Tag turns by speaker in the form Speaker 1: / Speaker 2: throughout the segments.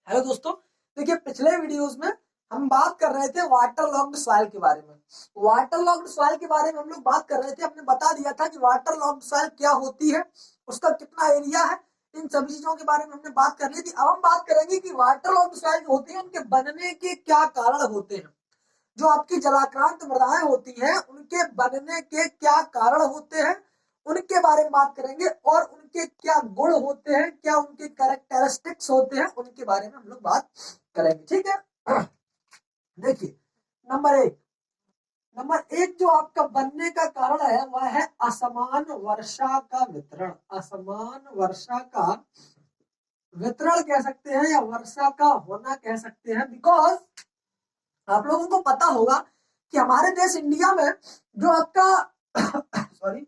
Speaker 1: Hello दोस्तों, देखिए पिछले वीडियोस में हम बात कर रहे थे वाटर लॉक्ड सॉइल के बारे में। वाटर लॉक्ड सॉइल के बारे में हम लोग बात कर रहे थे। हमने बता दिया था कि वाटर लॉक्ड सॉइल क्या होती है, उसका कितना एरिया है, इन सभी चीजों के बारे में हमने बात कर ली थी। अब हम बात करेंगे कि वाटर लॉक्ड सॉइल जो होती है उनके बनने के क्या कारण होते हैं। जो आपकी जलाक्रांत मृदाएं होती हैं उनके बनने के क्या कारण होते हैं, उनके बारे में बात करेंगे और उनके क्या गुण होते हैं, क्या उनके कैरेक्टरिस्टिक्स होते हैं, उनके बारे में हम लोग बात करेंगे। ठीक है, देखिए नंबर एक जो आपका बनने का कारण है वह है असमान वर्षा का वितरण। असमान वर्षा का वितरण कह सकते हैं या वर्षा का होना कह सकते हैं। बिकॉज आप लोगों को पता होगा कि हमारे देश इंडिया में जो आपका सॉरी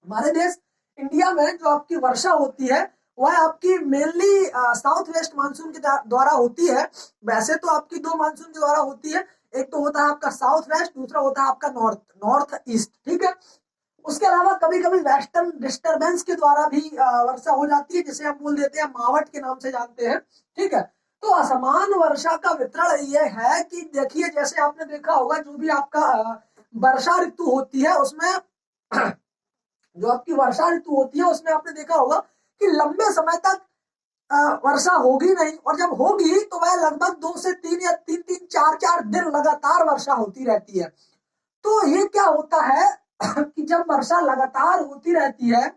Speaker 1: हमारे देश इंडिया में जो आपकी वर्षा होती है वह आपकी मेनली साउथ वेस्ट मानसून के द्वारा होती है। वैसे तो आपकी दो मानसून के द्वारा होती है, एक तो होता है आपका साउथ वेस्ट, दूसरा होता है आपका नॉर्थ ईस्ट। ठीक है, उसके अलावा कभी कभी वेस्टर्न डिस्टरबेंस के द्वारा भी वर्षा हो जाती है, जिसे हम बोल देते हैं मावट के नाम से जानते हैं। ठीक है, तो असमान वर्षा का वितरण ये है कि देखिए जैसे आपने देखा होगा जो भी आपका वर्षा ऋतु होती है उसमें जो आपकी वर्षा ऋतु होती है उसमें आपने देखा होगा कि लंबे समय तक वर्षा होगी नहीं, और जब होगी तो वह लगभग 2 से 3 या 3-3, 4-4 दिन लगातार वर्षा होती रहती है। तो ये क्या होता है कि जब वर्षा लगातार होती रहती है,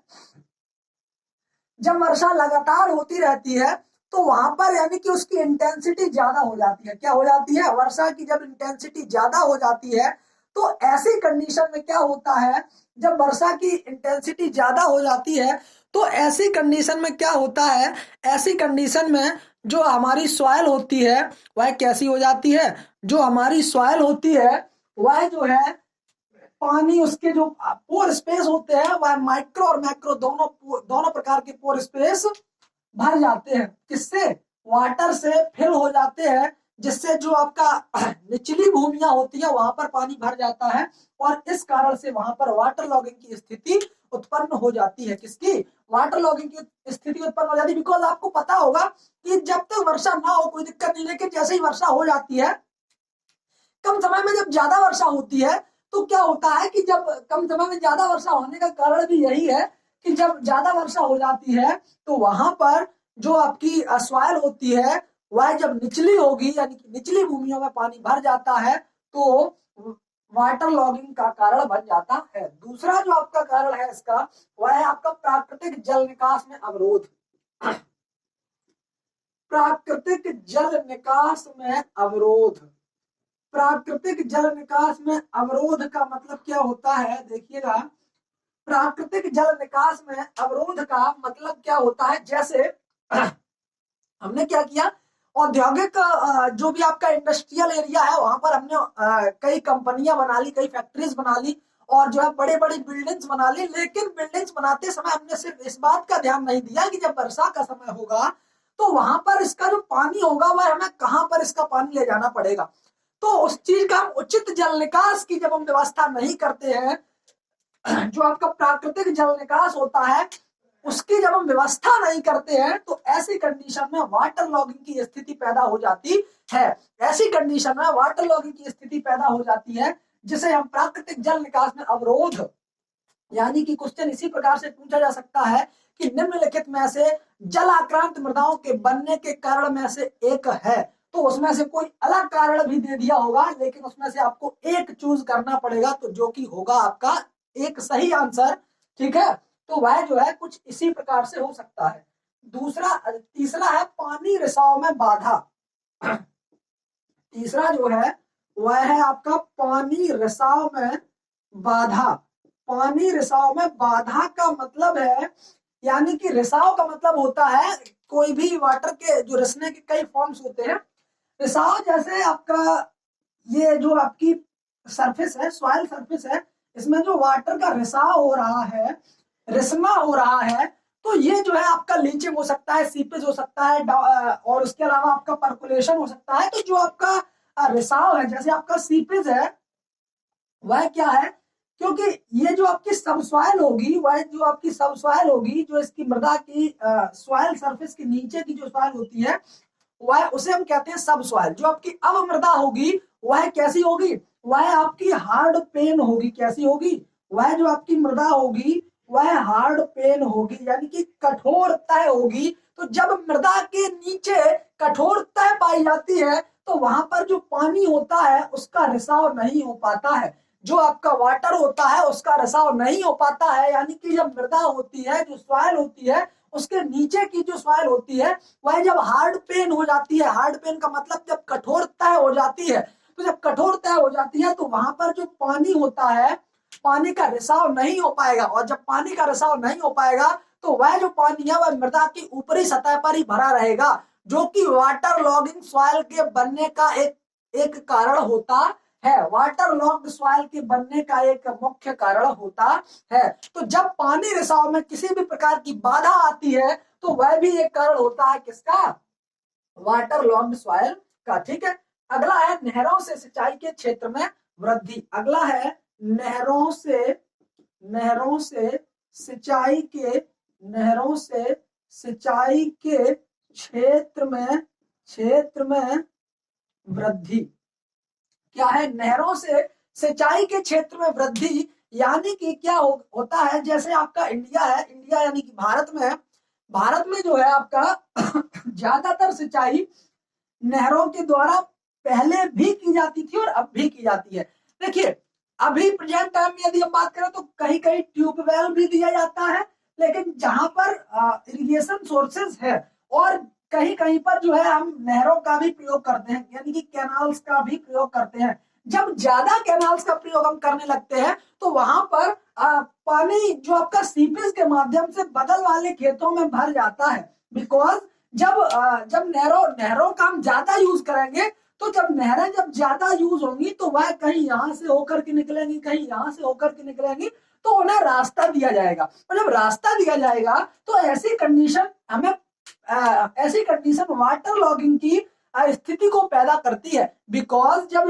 Speaker 1: जब वर्षा लगातार होती रहती है तो वहां पर यानी कि उसकी इंटेंसिटी ज्यादा हो जाती है। क्या हो जाती है? वर्षा की जब इंटेंसिटी ज्यादा हो जाती है तो ऐसी कंडीशन में क्या होता है, जब वर्षा की इंटेंसिटी ज्यादा हो जाती है तो ऐसी कंडीशन में क्या होता है, ऐसी कंडीशन में जो हमारी सॉइल होती है वह कैसी हो जाती है। जो हमारी सॉइल होती है वह जो है पानी, उसके जो पोर स्पेस होते हैं वह माइक्रो और मैक्रो दोनों दोनों प्रकार के पोर स्पेस भर जाते हैं। किससे? वाटर से फिल हो जाते हैं, जिससे जो आपका निचली भूमियां होती है वहां पर पानी भर जाता है और इस कारण से वहां पर वाटर लॉगिंग की स्थिति उत्पन्न हो जाती है। किसकी? वाटर लॉगिंग की स्थिति उत्पन्न हो जाती है। बिकॉज आपको पता होगा कि जब तक वर्षा ना हो कोई दिक्कत नहीं, लेकिन जैसे ही वर्षा हो जाती है, कम समय में जब ज्यादा वर्षा होती है तो क्या होता है कि जब कम समय में ज्यादा वर्षा होने का कारण भी यही है कि जब ज्यादा वर्षा हो जाती है तो वहां पर जो आपकी सॉइल होती है वह जब निचली होगी यानी कि निचली भूमियों में पानी भर जाता है तो वाटर लॉगिंग का कारण बन जाता है। दूसरा जो आपका कारण है इसका वह है आपका प्राकृतिक जल निकास में अवरोध। प्राकृतिक जल निकास में अवरोध। प्राकृतिक जल निकास में अवरोध का मतलब क्या होता है? देखिएगा, प्राकृतिक जल निकास में अवरोध का मतलब क्या होता है। जैसे हमने क्या किया, औद्योगिक जो भी आपका इंडस्ट्रियल एरिया है वहां पर हमने कई कंपनियां बना ली, कई फैक्ट्रीज बना ली और जो है बड़े बड़े बिल्डिंग्स बना ली। लेकिन बिल्डिंग्स बनाते समय हमने सिर्फ इस बात का ध्यान नहीं दिया कि जब वर्षा का समय होगा तो वहां पर इसका जो पानी होगा वह हमें कहां पर इसका पानी ले जाना पड़ेगा। तो उस चीज का हम उचित जल निकास की जब हम व्यवस्था नहीं करते हैं, जो आपका प्राकृतिक जल निकास होता है उसकी जब हम व्यवस्था नहीं करते हैं तो ऐसी कंडीशन में वाटर लॉगिंग की स्थिति पैदा हो जाती है। ऐसी कंडीशन में वाटर लॉगिंग की स्थिति पैदा हो जाती है जिसे हम प्राकृतिक जल निकास में अवरोध, यानी कि क्वेश्चन इसी प्रकार से पूछा जा सकता है कि निम्नलिखित में से जल आक्रांत मृदाओं के बनने के कारण में से एक है। तो उसमें से कोई अलग कारण भी दे दिया होगा लेकिन उसमें से आपको एक चूज करना पड़ेगा, तो जो कि होगा आपका एक सही आंसर। ठीक है, तो वह जो है कुछ इसी प्रकार से हो सकता है। तीसरा है पानी रिसाव में बाधा। तीसरा जो है वह है आपका पानी रिसाव में बाधा। पानी रिसाव में बाधा का मतलब है, यानी कि रिसाव का मतलब होता है कोई भी वाटर के जो रिसने के कई फॉर्म्स होते हैं। रिसाव जैसे आपका ये जो आपकी सरफेस है, सॉइल सरफेस है, इसमें जो वाटर का रिसाव हो रहा है, रिसना हो रहा है, तो ये जो है आपका लीचिंग हो सकता है, सीपेज हो सकता है और उसके अलावा आपका पर्कुलेशन हो सकता है। तो जो आपका रिसाव है, जैसे आपका सीपेज है, वह क्या है, क्योंकि ये जो आपकी सबसॉइल होगी, वह जो आपकी सबसॉइल होगी, जो इसकी मृदा की सॉइल सरफेस के नीचे की जो सॉइल होती है वह उसे हम कहते हैं सब सॉइल। जो आपकी अवमृदा होगी वह कैसी होगी, वह आपकी हार्ड पेन होगी। कैसी होगी, वह जो आपकी मृदा होगी वह हार्ड पेन होगी, यानी कि कठोर तय होगी। तो जब मृदा के नीचे कठोर तय पाई जाती है तो वहां पर जो पानी होता है उसका रिसाव नहीं हो पाता है, जो आपका वाटर होता है उसका रिसाव नहीं हो पाता है। यानी कि जब मृदा होती है, जो सॉइल होती है, उसके नीचे की जो सॉइल होती है वह जब हार्ड पेन हो जाती है, हार्ड पेन का मतलब जब कठोर तय हो जाती है, तो जब कठोर तय हो जाती है तो वहां पर जो पानी होता है, पानी का रिसाव नहीं हो पाएगा। और जब पानी का रिसाव नहीं हो पाएगा तो वह जो पानी है वह मृदा की ऊपरी सतह पर ही भरा रहेगा, जो कि वाटर लॉगिंग सॉइल के बनने का एक कारण होता है। वाटर लॉग्ड सॉइल के बनने का एक मुख्य कारण होता है। तो जब पानी रिसाव में किसी भी प्रकार की बाधा आती है तो वह भी एक कारण होता है किसका, वाटर लॉग्ड सॉइल का। ठीक है, अगला है नहरों से सिंचाई के क्षेत्र में वृद्धि। अगला है नहरों से सिंचाई के नहरों से सिंचाई के क्षेत्र में वृद्धि। क्या है, नहरों से सिंचाई के क्षेत्र में वृद्धि, यानी कि क्या होता है, जैसे आपका इंडिया है, इंडिया यानी कि भारत में जो है आपका ज्यादातर सिंचाई नहरों के द्वारा पहले भी की जाती थी और अब भी की जाती है। देखिए अभी प्रेजेंट टाइम में यदि हम बात करें तो कहीं कहीं ट्यूबवेल भी दिया जाता है, लेकिन जहां पर इरिगेशन सोर्सेज है, और कहीं कहीं पर जो है हम नहरों का भी प्रयोग करते हैं, यानी कि कैनाल्स का भी प्रयोग करते हैं। जब ज्यादा कैनाल्स का प्रयोग हम करने लगते हैं तो वहां पर पानी जो आपका सीपेज के माध्यम से बगल वाले खेतों में भर जाता है। बिकॉज जब नहरों का हम ज्यादा यूज करेंगे, तो जब नहरें जब ज्यादा यूज होंगी तो वह कहीं यहाँ से होकर के निकलेंगी, कहीं यहाँ से होकर के निकलेंगी, तो उन्हें रास्ता दिया जाएगा। और जब रास्ता दिया जाएगा तो ऐसी कंडीशन वाटर लॉगिंग की स्थिति को पैदा करती है। बिकॉज जब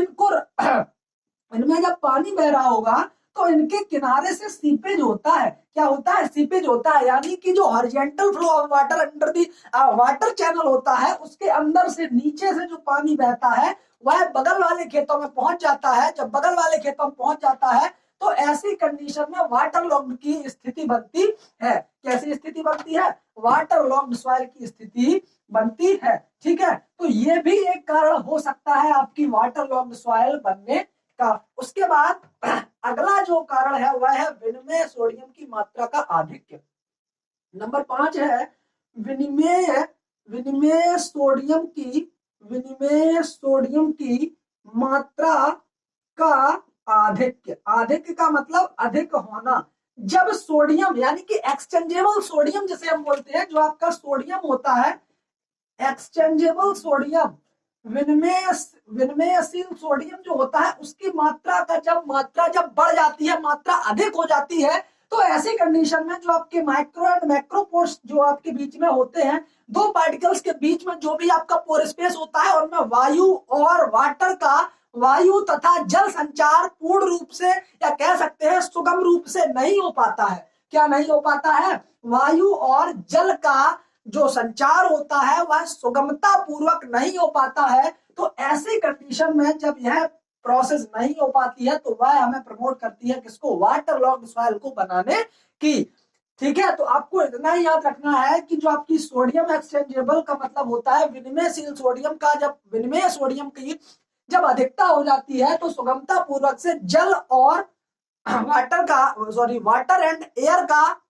Speaker 1: इनमें जब पानी बह रहा होगा तो इनके किनारे से सीपेज होता है। क्या होता है, सीपेज होता है, यानी कि जो horizontal flow of water under the water channel होता है, उसके अंदर से नीचे से जो पानी बहता है वह बगल वाले खेतों में पहुंच जाता है। जब बगल वाले खेतों में पहुंच जाता है तो ऐसी कंडीशन में वाटर लॉग्ड की स्थिति बनती है। कैसी स्थिति बनती है, वाटर लॉग्ड सॉइल की स्थिति बनती है। ठीक है, तो ये भी एक कारण हो सकता है आपकी वाटर लॉग्ड सॉइल बनने का। उसके बाद अगला जो कारण है वह है विनिमय सोडियम की मात्रा का आधिक्य। नंबर 5 है विनिमय सोडियम की मात्रा का आधिक्य। आधिक्य का मतलब अधिक होना। जब सोडियम यानी कि एक्सचेंजेबल सोडियम जिसे हम बोलते हैं, जो आपका सोडियम होता है, एक्सचेंजेबल सोडियम, विनिमयशील सोडियम जो होता है, उसकी मात्रा जब बढ़ जाती है, मात्रा अधिक हो जाती है, तो ऐसी कंडीशन में जो आपके माइक्रो एंड मैक्रोपोर्स जो आपके बीच में होते हैं, दो पार्टिकल्स के बीच में जो भी आपका पोर स्पेस होता है, उनमें वायु तथा जल संचार पूर्ण रूप से या कह सकते हैं सुगम रूप से नहीं हो पाता है। क्या नहीं हो पाता है, वायु और जल का जो संचार होता है वह सुगमता पूर्वक नहीं हो पाता है। तो ऐसी कंडीशन में जब यह प्रोसेस नहीं हो पाती है तो वह हमें प्रमोट करती है किसको, वाटर लॉग्ड सॉइल को बनाने की। ठीक है, तो आपको इतना ही याद रखना है कि जो आपकी सोडियम एक्सचेंजेबल का मतलब होता है विनिमयशील सोडियम का, जब विनिमय सोडियम की जब अधिकता हो जाती है तो सुगमता पूर्वक से जल और वाटर एंड एयर का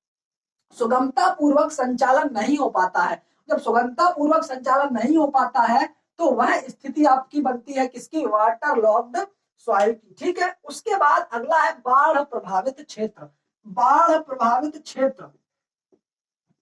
Speaker 1: सुगमता पूर्वक संचालन नहीं हो पाता है। जब सुगमता पूर्वक संचालन नहीं हो पाता है तो वह स्थिति आपकी बनती है किसकी, वाटर लॉग्ड सॉइल की। ठीक है, उसके बाद अगला है बाढ़ प्रभावित क्षेत्र। बाढ़ प्रभावित क्षेत्र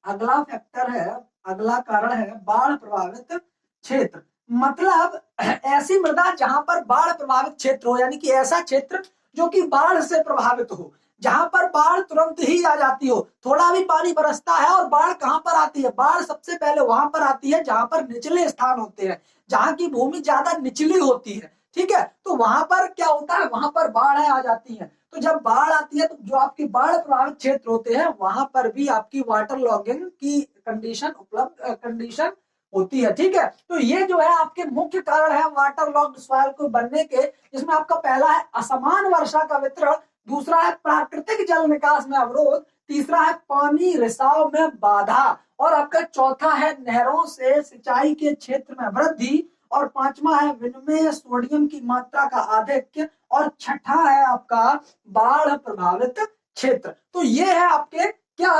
Speaker 1: अगला फैक्टर है, अगला कारण है बाढ़ प्रभावित क्षेत्र। मतलब ऐसी मृदा जहां पर बाढ़ प्रभावित क्षेत्र हो, यानी कि ऐसा क्षेत्र जो कि बाढ़ से प्रभावित हो, जहां पर बाढ़ तुरंत ही आ जाती हो। थोड़ा भी पानी बरसता है और बाढ़ कहां पर आती है, बाढ़ सबसे पहले वहां पर आती है जहां पर निचले स्थान होते हैं, जहां की भूमि ज्यादा निचली होती है। ठीक है, तो वहां पर क्या होता है, वहां पर बाढ़ आ जाती है। तो जब बाढ़ आती है तो जो आपकी बाढ़ प्रभावित क्षेत्र होते हैं वहां पर भी आपकी वाटर लॉगिंग की कंडीशन होती है। ठीक है, तो ये जो है आपके मुख्य कारण है वाटर लॉक्ड सॉइल को बनने के, जिसमें आपका पहला है असमान वर्षा का वितरण, दूसरा है प्राकृतिक जल निकास में अवरोध, तीसरा है पानी रिसाव में बाधा, और आपका चौथा है नहरों से सिंचाई के क्षेत्र में वृद्धि, और पांचवा है विनिमय सोडियम की मात्रा का आधिक्य, और छठा है आपका बाढ़ प्रभावित क्षेत्र। तो ये है आपके क्या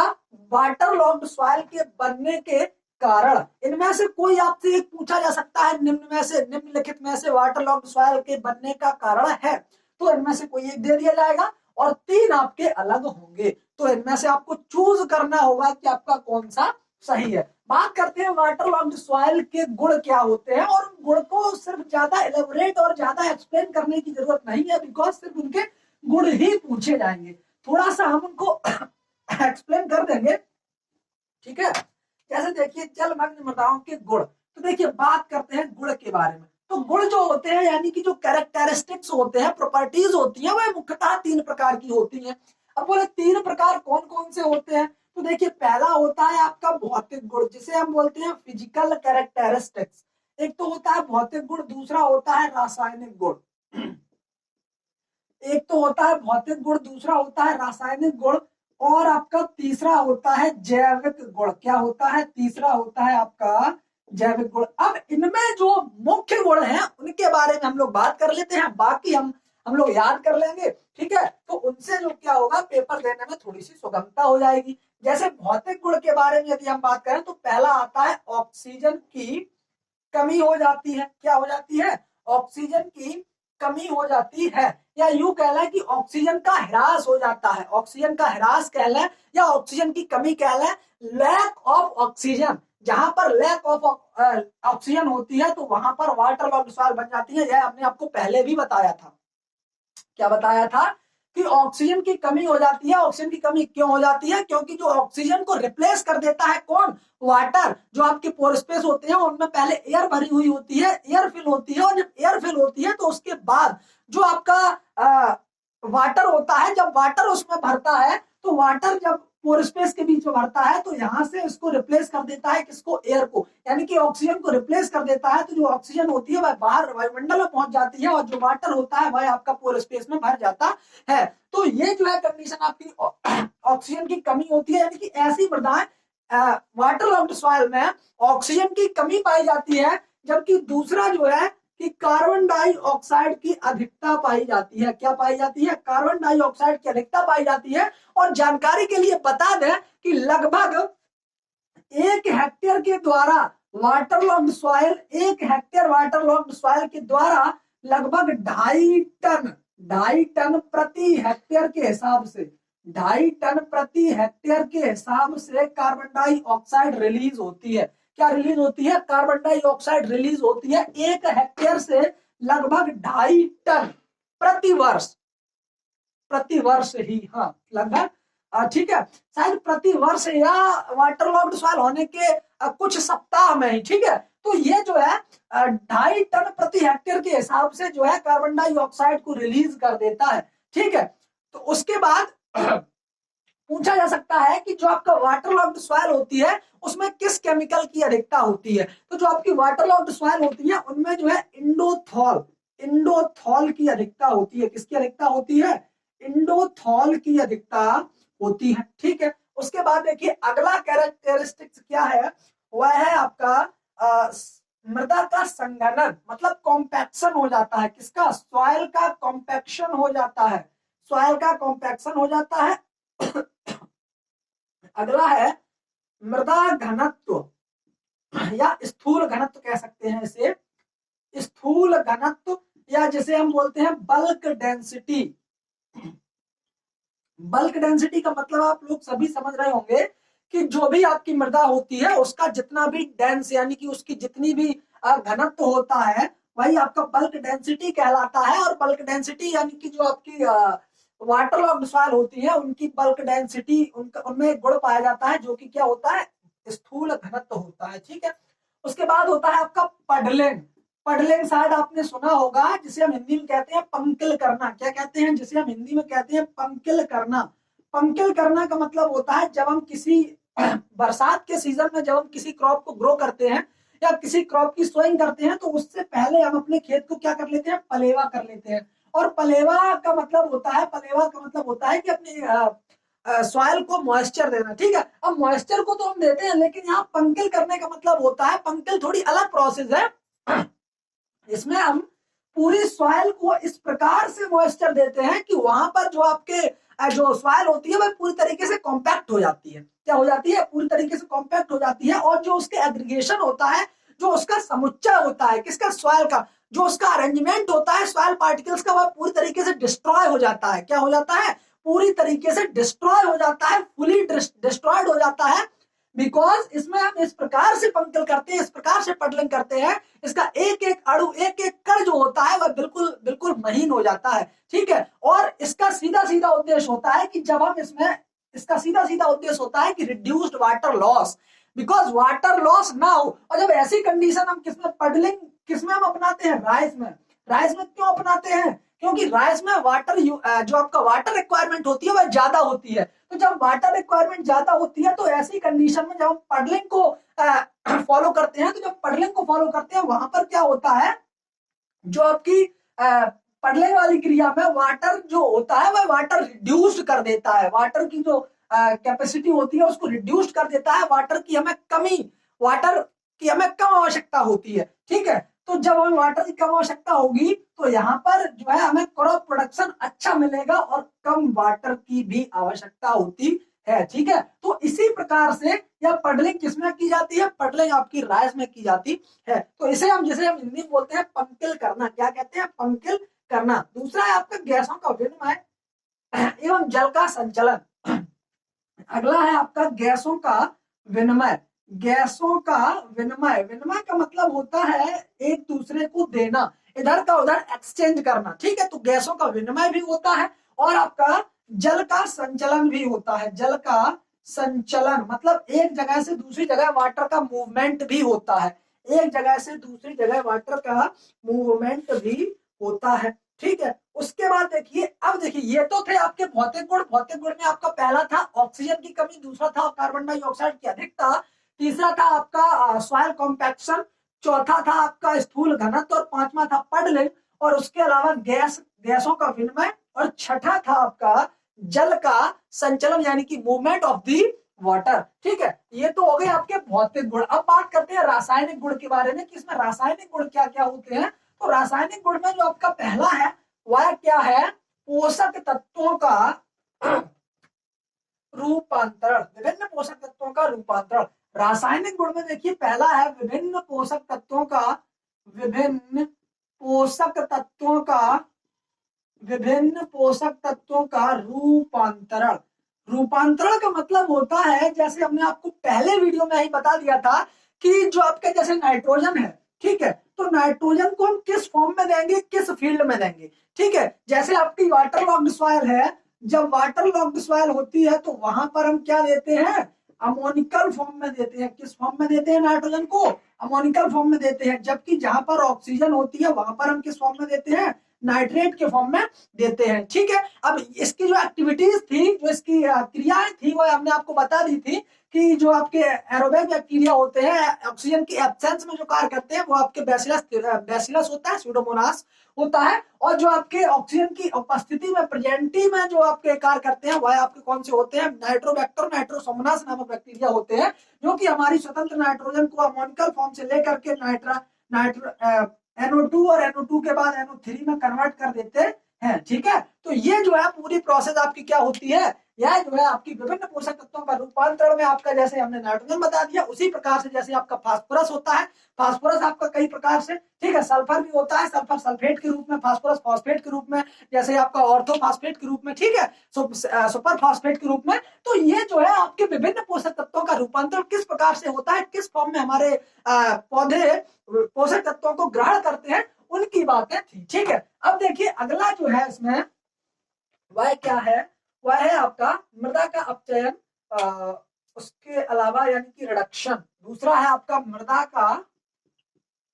Speaker 1: वाटर लॉक्ड सॉइल के बनने के कारण। इनमें से कोई आपसे एक पूछा जा सकता है, निम्नलिखित में से वाटर लॉक्ड सॉइल के बनने का कारण है, तो इनमें से कोई एक दे दिया जाएगा और 3 आपके अलग होंगे। तो इनमें से आपको चूज करना होगा कि आपका कौन सा सही है। बात करते हैं वाटर लॉक्ड सॉइल के गुण क्या होते हैं, और गुण को सिर्फ ज्यादा एलेबोरेट और ज्यादा एक्सप्लेन करने की जरूरत नहीं है, बिकॉज सिर्फ उनके गुण ही पूछे जाएंगे। थोड़ा सा हम उनको एक्सप्लेन कर देंगे। ठीक है, जैसे देखिए जलमग्न मृदाओं के गुण, तो देखिए बात करते हैं गुण के बारे में। तो गुण जो होते हैं यानी कि जो कैरेक्टरिस्टिक्स होते हैं, प्रॉपर्टीज होती हैं, वह मुख्यतः 3 प्रकार की होती हैं। अब बोले 3 प्रकार कौन कौन से होते हैं, तो देखिए पहला होता है आपका भौतिक गुण, जिसे हम बोलते हैं फिजिकल कैरेक्टरिस्टिक्स। एक तो होता है भौतिक गुण, दूसरा होता है रासायनिक गुण। एक तो होता है भौतिक गुण, दूसरा होता है रासायनिक गुण, और आपका तीसरा होता है जैविक गुण। क्या होता है, तीसरा होता है आपका जैविक गुण। अब इनमें जो मुख्य गुण हैं उनके बारे में हम लोग बात कर लेते हैं, बाकी हम लोग याद कर लेंगे। ठीक है, तो उनसे जो क्या होगा, पेपर देने में थोड़ी सी सुगमता हो जाएगी। जैसे भौतिक गुण के बारे में यदि हम बात करें तो पहला आता है ऑक्सीजन की कमी हो जाती है। क्या हो जाती है, ऑक्सीजन की कमी हो जाती है, या यूं कह लें कि ऑक्सीजन का ह्रास हो जाता है। ऑक्सीजन का ह्रास कह लें या ऑक्सीजन की कमी कह लें, लैक ऑफ ऑक्सीजन। जहां पर लैक ऑफ ऑक्सीजन होती है तो वहां पर वाटर लॉक्ड सॉइल बन जाती है। यह हमने आपको पहले भी बताया था। क्या बताया था कि ऑक्सीजन की कमी हो जाती है। ऑक्सीजन की कमी क्यों हो जाती है, क्योंकि जो ऑक्सीजन को रिप्लेस कर देता है कौन, वाटर। जो आपके पोर स्पेस होते हैं उनमें पहले एयर भरी हुई होती है, एयर फिल होती है, और जब एयर फिल होती है तो उसके बाद जो आपका वाटर होता है, जब वाटर उसमें भरता है तो वाटर जब पोर स्पेस के बीच में भरता है तो यहाँ से इसको रिप्लेस कर देता है, किसको, एयर को, यानी कि ऑक्सीजन को रिप्लेस कर देता है। तो जो ऑक्सीजन होती है वह बाहर वायुमंडल में पहुंच जाती है, और जो वाटर होता है वह आपका पोर स्पेस में भर जाता है। तो ये जो है कंडीशन आपकी ऑक्सीजन की कमी होती है, यानी कि ऐसी मृदाएं वाटर लॉक्ड सॉइल में ऑक्सीजन की कमी पाई जाती है। जबकि दूसरा जो है कि कार्बन डाइऑक्साइड की अधिकता पाई जाती है। क्या पाई जाती है, कार्बन डाइऑक्साइड की अधिकता पाई जाती है। और जानकारी के लिए बता दें कि लगभग 1 हेक्टेयर के द्वारा water locked soil, 1 hectare water locked soil के द्वारा लगभग 2.5 टन प्रति हेक्टेयर के हिसाब से, 2.5 टन प्रति हेक्टेयर के हिसाब से कार्बन डाइऑक्साइड रिलीज होती है। क्या रिलीज होती है, कार्बन डाइऑक्साइड रिलीज होती है 1 हेक्टेयर से लगभग 2.5 टन प्रति वर्ष। प्रति वर्ष ही, हाँ लगभग, ठीक है, शायद प्रति वर्ष या वाटर लॉक्ड सॉइल होने के कुछ सप्ताह में ही। ठीक है, तो ये जो है 2.5 टन प्रति हेक्टेयर के हिसाब से जो है कार्बन डाइऑक्साइड को रिलीज कर देता है। ठीक है, तो उसके बाद पूछा जा सकता है कि जो आपका वाटर लॉक्ड सॉइल होती है उसमें किस केमिकल की अधिकता होती है। तो जो आपकी वाटर लॉक्ड सॉइल होती है उनमें जो है इंडोथॉल की अधिकता होती है। किसकी अधिकता होती है, इंडोथॉल की अधिकता होती है। ठीक है, उसके बाद देखिए अगला कैरेक्टरिस्टिक्स क्या है, वह है आपका मृदा का संघनन, मतलब कॉम्पैक्शन हो जाता है। किसका, सॉइल का कॉम्पैक्शन हो जाता है, सॉइल का कॉम्पैक्शन हो जाता है। अगला है मृदा घनत्व या स्थूल घनत्व कह सकते हैं इसे, स्थूल घनत्व, या जिसे हम बोलते हैं बल्क डेंसिटी। बल्क डेंसिटी का मतलब आप लोग सभी समझ रहे होंगे कि जो भी आपकी मृदा होती है उसका जितना भी डेंस यानी कि उसकी जितनी भी घनत्व होता है वही आपका बल्क डेंसिटी कहलाता है। और बल्क डेंसिटी यानी कि जो आपकी वाटर लॉक्ड सॉइल होती है उनकी बल्क डेंसिटी, उनमें गुण पाया जाता है जो कि क्या होता है, स्थूल घनत्व होता है। ठीक है, उसके बाद होता है आपका पडलिंग। पडलिंग शायद आपने सुना होगा, जिसे हम हिंदी में कहते हैं पंकिल करना। क्या कहते हैं, जिसे हम हिंदी में कहते हैं पंकिल करना। पंकिल करना का मतलब होता है जब हम किसी बरसात के सीजन में जब हम किसी क्रॉप को ग्रो करते हैं या किसी क्रॉप की सोइंग करते हैं तो उससे पहले हम अपने खेत को क्या कर लेते हैं, पलेवा कर लेते हैं। और पलेवा का मतलब होता है कि अपनी सॉइल को मॉइस्चर देना, ठीक है। अब मॉइस्चर को तो हम देते हैं, लेकिन यहाँ पंकिल करने का मतलब होता है, पंकिल थोड़ी अलग प्रोसेस है। इसमें हम पूरी सॉइल को इस प्रकार से मॉइस्चर देते हैं कि वहां पर जो आपके जो सॉइल होती है वह पूरी तरीके से कॉम्पैक्ट हो जाती है। क्या हो जाती है, पूरी तरीके से कॉम्पैक्ट हो जाती है। और जो उसके एग्रीगेशन होता है, जो उसका समुच्चय होता है किसका, सॉइल का, जो उसका अरेंजमेंट होता है सॉइल पार्टिकल्स का, वह पूरी तरीके से डिस्ट्रॉय हो जाता है। क्या हो जाता है, पूरी तरीके से डिस्ट्रॉय हो जाता है, फुली डिस्ट्रॉयड हो जाता है। बिकॉज इसमें हम इस प्रकार से पंक्चर करते हैं, इस प्रकार से पडलिंग करते हैं, इसका एक एक अणु, एक एक कण जो होता है वह बिल्कुल बिल्कुल महीन हो जाता है, ठीक है। और इसका सीधा सीधा उद्देश्य होता है कि जब हम इसमें, इसका सीधा सीधा उद्देश्य होता है कि reduced water loss, because water loss ना हो। और जब ऐसी कंडीशन हम किसमें, पडलिंग किसमें हम अपनाते हैं, राइस में। राइस में क्यों अपनाते हैं, क्योंकि राइस में वाटर जो आपका वाटर रिक्वायरमेंट होती है वह ज्यादा होती है। तो जब वाटर रिक्वायरमेंट ज्यादा होती है तो ऐसी कंडीशन में जब हम पडलिंग को फॉलो करते हैं, तो जब पडलिंग को फॉलो करते हैं वहां पर क्या होता है, जो आपकी पडलिंग वाली क्रिया में वाटर जो होता है वह वाटर रिड्यूस्ड कर देता है, वाटर की जो कैपेसिटी होती है उसको रिड्यूस्ड कर देता है, वाटर की हमें कमी, वाटर की हमें कम आवश्यकता होती है, ठीक है। तो जब हमें वाटर की कम आवश्यकता होगी तो यहाँ पर जो है हमें क्रॉप प्रोडक्शन अच्छा मिलेगा और कम वाटर की भी आवश्यकता होती है, ठीक है। तो इसी प्रकार से यह पडलिंग किसमें की जाती है, पडलिंग आपकी राइस में की जाती है। तो इसे हम, जिसे हम हिंदी में बोलते हैं पंकिल करना, क्या कहते हैं, पंकिल करना। दूसरा है आपका गैसों का विनिमय एवं जल का संचलन। अगला है आपका गैसों का विनिमय। गैसों का विनिमय, विनिमय का मतलब होता है एक दूसरे को देना, इधर का उधर एक्सचेंज करना, ठीक है। तो गैसों का विनिमय भी होता है और आपका जल का संचलन भी होता है। जल का संचलन मतलब एक जगह से दूसरी जगह वाटर का मूवमेंट भी होता है, एक जगह से दूसरी जगह वाटर का मूवमेंट भी होता है, ठीक है। उसके बाद देखिए, अब देखिए ये तो थे आपके भौतिक गुण। भौतिक गुण में आपका पहला था ऑक्सीजन की कमी, दूसरा था कार्बन डाइऑक्साइड की अधिकता, तीसरा था आपका सॉइल कॉम्पैक्शन, चौथा था आपका स्थूल घनत्व और पांचवा था पडलिंग। और उसके अलावा गैसों का विनिमय और छठा था आपका जल का संचलन यानी कि मूवमेंट ऑफ दी वाटर, ठीक है। ये तो हो गए आपके भौतिक गुण। अब बात करते हैं रासायनिक गुण के बारे में कि इसमें रासायनिक गुण क्या क्या होते हैं। तो रासायनिक गुण में जो आपका पहला है वह क्या है, पोषक तत्वों का रूपांतरण, विभिन्न पोषक तत्वों का रूपांतरण। रासायनिक गुण में देखिए पहला है विभिन्न पोषक तत्वों का, विभिन्न पोषक तत्वों का, विभिन्न पोषक तत्वों का रूपांतरण। रूपांतरण का मतलब होता है, जैसे हमने आपको पहले वीडियो में ही बता दिया था कि जो आपके जैसे नाइट्रोजन है, ठीक है, तो नाइट्रोजन को हम किस फॉर्म में देंगे, किस फील्ड में देंगे, ठीक है। जैसे आपकी वाटर लॉक्ड सॉइल है, जब वाटर लॉक्ड सॉइल होती है तो वहां पर हम क्या देते हैं, अमोनिकल फॉर्म में देते हैं। किस फॉर्म में देते हैं नाइट्रोजन को, अमोनिकल फॉर्म में देते हैं। जबकि जहां पर ऑक्सीजन होती है वहां पर हम किस फॉर्म में देते हैं, नाइट्रेट के फॉर्म में देते हैं, ठीक है। अब इसकी जो एक्टिविटीज थी, जो इसकी क्रियाएं थी, वो हमने आपको बता दी थी कि जो आपके एरोबिक बैक्टीरिया होते हैं ऑक्सीजन की एब्सेंस में जो कार्य करते हैं वो आपके बैसिलस होता है, स्यूडोमोनास होता है। और जो आपके ऑक्सीजन की उपस्थिति में, प्रेजेंटी में जो आपके कार्य करते हैं वह आपके कौन से होते हैं, नाइट्रोबैक्टर, नाइट्रोसोमोनास नामक बैक्टीरिया होते हैं, जो कि हमारी स्वतंत्र नाइट्रोजन को अमोनिकल फॉर्म से लेकर के NO2 और NO2 के बाद NO3 में कन्वर्ट कर देते हैं, ठीक है। तो ये जो है पूरी प्रोसेस आपकी क्या होती है, यह जो है आपकी विभिन्न पोषक तत्वों का रूपांतरण में आपका, जैसे हमने नाइट्रोजन बता दिया, उसी प्रकार से जैसे आपका फास्फोरस होता है, फास्फोरस आपका कई प्रकार से, ठीक है। सल्फर भी होता है, सल्फर सल्फेट के रूप में, फास्फोरस फॉस्फेट के रूप में, जैसे आपका ऑर्थोफॉस्फेट के रूप में, ठीक है, सुपर फॉस्फेट के रूप में। तो ये जो है आपके विभिन्न पोषक तत्वों का रूपांतरण किस प्रकार से होता है, किस फॉर्म में हमारे पौधे पोषक तत्वों को ग्रहण करते हैं, उनकी बातें थी, ठीक है। अब देखिए अगला जो है इसमें वह क्या है, वह है आपका मृदा का अपचयन, उसके अलावा यानी कि रिडक्शन। दूसरा है आपका मृदा का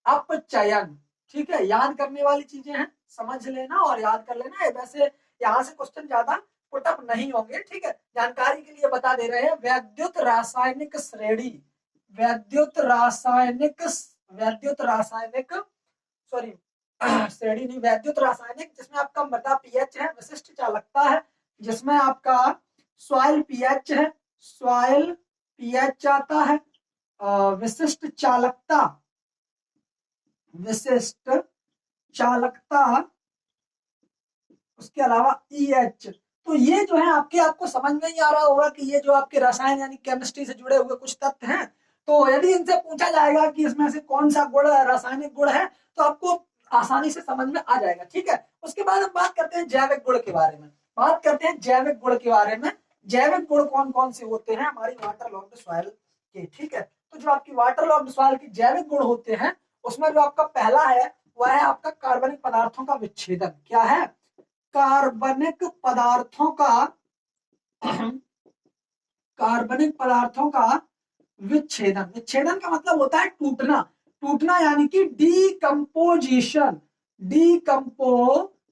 Speaker 1: अपचयन, ठीक है। याद करने वाली चीजें हैं, समझ लेना और याद कर लेना। वैसे यहाँ से क्वेश्चन ज्यादा पुटअप नहीं होंगे, ठीक है, जानकारी के लिए बता दे रहे हैं। वैद्युत रासायनिक श्रेणी, वैद्युत रासायनिक वैद्युत रासायनिक, सॉरी श्रेणी नहीं, वैद्युत रासायनिक, जिसमें आपका मृदा पीएच है, विशिष्ट चालकता है, जिसमें आपका सॉइल पीएच है, सॉइल पीएच आता है, विशिष्ट चालकता, विशिष्ट चालकता, उसके अलावा ईएच। तो ये जो है आपके, आपको समझ में ही आ रहा होगा कि ये जो आपके रसायन यानी केमिस्ट्री से जुड़े हुए कुछ तथ्य हैं। तो यदि इनसे पूछा जाएगा कि इसमें से कौन सा गुण रासायनिक गुण है, तो आपको आसानी से समझ में आ जाएगा। ठीक है, उसके बाद हम बात करते हैं जैविक गुण के बारे में। बात करते हैं जैविक गुण के बारे में। जैविक गुण कौन कौन से होते हैं हमारी वाटर लॉग्ड सॉइल के। ठीक है, तो जो आपकी वाटर लॉग्ड सॉइल के जैविक गुण होते हैं, उसमें जो आपका पहला है वह है आपका कार्बनिक पदार्थों का विच्छेदन। क्या है? कार्बनिक पदार्थों का कार्बनिक पदार्थों का विच्छेदन। विच्छेदन का मतलब होता है टूटना। टूटना यानी कि डीकम्पोजिशन। डीकम्पोजिशन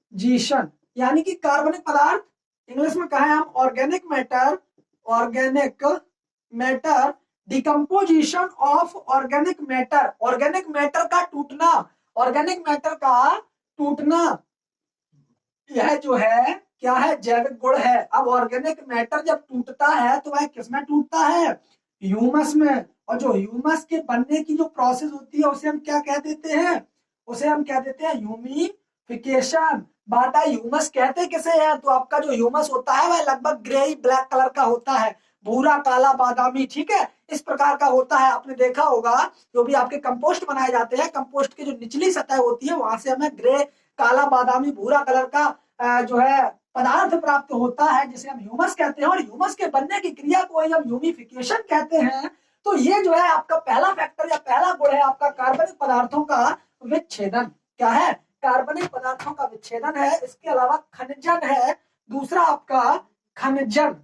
Speaker 1: यानी कि कार्बनिक पदार्थ, इंग्लिश में कहा है हम organic matter, organic matter, decomposition of organic matter, organic matter का टूटना, ऑर्गेनिक मैटर का टूटना, यह जो है क्या है? जैविक गुण है। अब ऑर्गेनिक मैटर जब टूटता है तो वह किसमें टूटता है? ह्यूमस में। और जो ह्यूमस के बनने की जो प्रोसेस होती है उसे हम क्या कह देते हैं? उसे हम कह देते हैं ह्यूमिफिकेशन। बाटा ह्यूमस कहते किसे हैं? तो आपका जो ह्यूमस होता है वह लगभग ग्रे ब्लैक कलर का होता है, भूरा काला बादामी। ठीक है, इस प्रकार का होता है। आपने देखा होगा जो भी आपके कंपोस्ट बनाए जाते हैं, कंपोस्ट की जो निचली सतह होती है वहां से हमें ग्रे काला बादामी भूरा कलर का जो है पदार्थ प्राप्त होता है, जिसे हम ह्यूमस कहते हैं। और ह्यूमस के बनने की क्रिया को ही हम ह्यूमिफिकेशन कहते हैं। तो ये जो है आपका पहला फैक्टर या पहला गुण है आपका कार्बनिक पदार्थों का विच्छेदन। क्या है? कार्बनिक पदार्थों का विच्छेदन है। इसके अलावा खनिजन है दूसरा आपका, खनिजन।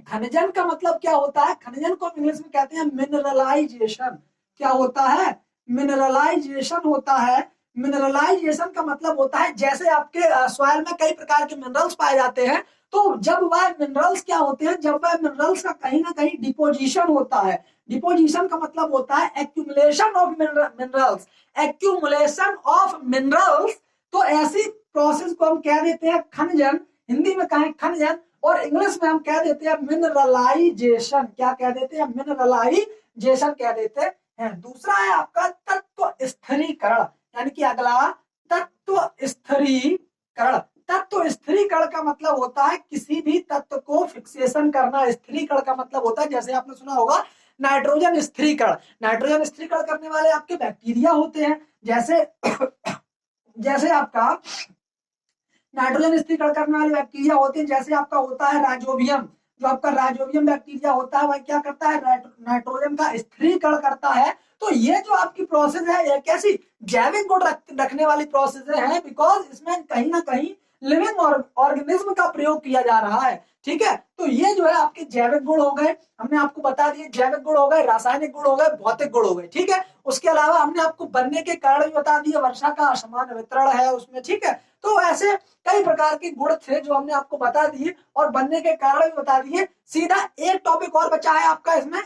Speaker 1: खनिजन का मतलब क्या होता है? खनिजन को इंग्लिश में कहते हैं मिनरलाइजेशन। क्या होता है? मिनरलाइजेशन होता है। मिनरलाइजेशन का मतलब होता है जैसे आपके सॉइल में कई प्रकार के मिनरल्स पाए जाते हैं, तो जब वह मिनरल्स क्या होते हैं, जब वह मिनरल्स का कहीं ना कहीं डिपोजिशन होता है। डिपोजिशन का मतलब होता है accumulation of minerals, accumulation of minerals. तो ऐसी प्रोसेस को हम कह देते हैं खनिजन, हिंदी में कहें खनिजन, और इंग्लिश में हम कह देते हैं मिनरलाइजेशन। क्या कह देते हैं? मिनरलाइजेशन कह देते हैं। दूसरा है आपका तत्व स्थिरीकरण, यानी कि अगला तत्व स्थिरीकरण। तत्व स्थिरीकरण का मतलब होता है किसी भी तत्व को फिक्सेशन करना। स्थिरीकरण का मतलब होता है, जैसे आपने सुना होगा नाइट्रोजन स्थिरीकरण। नाइट्रोजन स्थिरीकरण करने वाले आपके बैक्टीरिया होते हैं, जैसे जैसे आपका नाइट्रोजन स्थिरीकरण करने वाले बैक्टीरिया होते हैं, जैसे आपका होता है राइजोबियम। जो आपका राइजोबियम बैक्टीरिया होता है वह क्या करता है? नाइट्रोजन का स्थिरीकरण करता है। तो ये जो आपकी प्रोसेस है ये कैसी जैविक गुण रखने वाली प्रोसेस है, बिकॉज इसमें कहीं ना कहीं लिविंग ऑर्गेनिज्म का प्रयोग किया जा रहा है। ठीक है, तो ये जो है आपके जैविक गुण हो गए, हमने आपको बता दिए। जैविक गुण हो गए, रासायनिक गुण हो गए, भौतिक गुण हो गए। ठीक है, उसके अलावा हमने आपको बनने के कारण भी बता दिए, वर्षा का असमान वितरण है उसमें। ठीक है, तो ऐसे कई प्रकार के गुण थे जो हमने आपको बता दिए और बनने के कारण भी बता दिए। सीधा एक टॉपिक और बचा है आपका इसमें,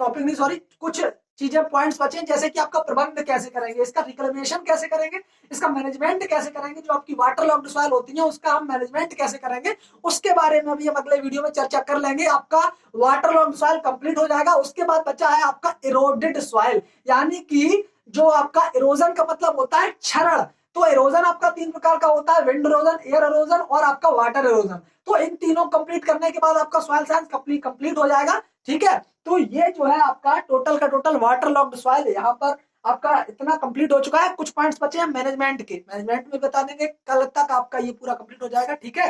Speaker 1: टॉपिक नहीं सॉरी, कुछ चीजें पॉइंट्स बचे हैं, जैसे कि आपका प्रबंध कैसे करेंगे, इसका रिक्लेमेशन कैसे करेंगे, इसका मैनेजमेंट कैसे करेंगे, जो आपकी वाटर लॉग्ड सॉइल होती है उसका हम मैनेजमेंट कैसे करेंगे, उसके बारे में भी हम अगले वीडियो में चर्चा कर लेंगे। आपका वाटर लॉग्ड सॉइल कंप्लीट हो जाएगा। उसके बाद बचा है आपका इरोडेड सॉइल, यानी कि जो आपका इरोजन का मतलब होता है क्षरण। तो इरोजन आपका तीन प्रकार का होता है, विंड इरोजन, एयर इरोजन और आपका वाटर इरोजन। तो इन तीनों कंप्लीट करने के बाद आपका सॉइल साइंस कंप्लीट हो जाएगा। ठीक है, तो ये जो है आपका टोटल का टोटल वाटर लॉग्ड सॉइल यहाँ पर आपका इतना कंप्लीट हो चुका है। कुछ पॉइंट्स बचे हैं मैनेजमेंट के, मैनेजमेंट में बता देंगे, कल तक आपका ये पूरा कंप्लीट हो जाएगा। ठीक है,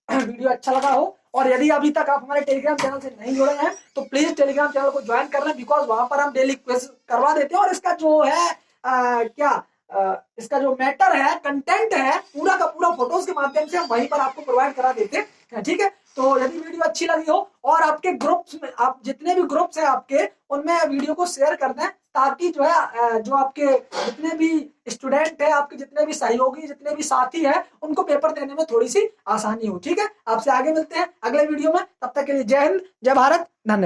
Speaker 1: वीडियो अच्छा लगा हो और यदि अभी तक आप हमारे टेलीग्राम चैनल से नहीं जुड़े हैं तो प्लीज टेलीग्राम चैनल को ज्वाइन कर लें, बिकॉज वहां पर हम डेली क्विज करवा देते हैं और इसका जो है इसका जो मैटर है, कंटेंट है, पूरा का पूरा फोटोज के माध्यम से हम वहीं पर आपको प्रोवाइड करा देते हैं। ठीक है, तो यदि वीडियो अच्छी लगी हो और आपके ग्रुप्स में, आप जितने भी ग्रुप्स हैं आपके, उनमें वीडियो को शेयर कर दें, ताकि जो है जो आपके जितने भी स्टूडेंट है, आपके जितने भी सहयोगी, जितने भी साथी है, उनको पेपर देने में थोड़ी सी आसानी हो। ठीक है, आपसे आगे मिलते हैं अगले वीडियो में, तब तक के लिए जय हिंद, जय भारत, धन्यवाद।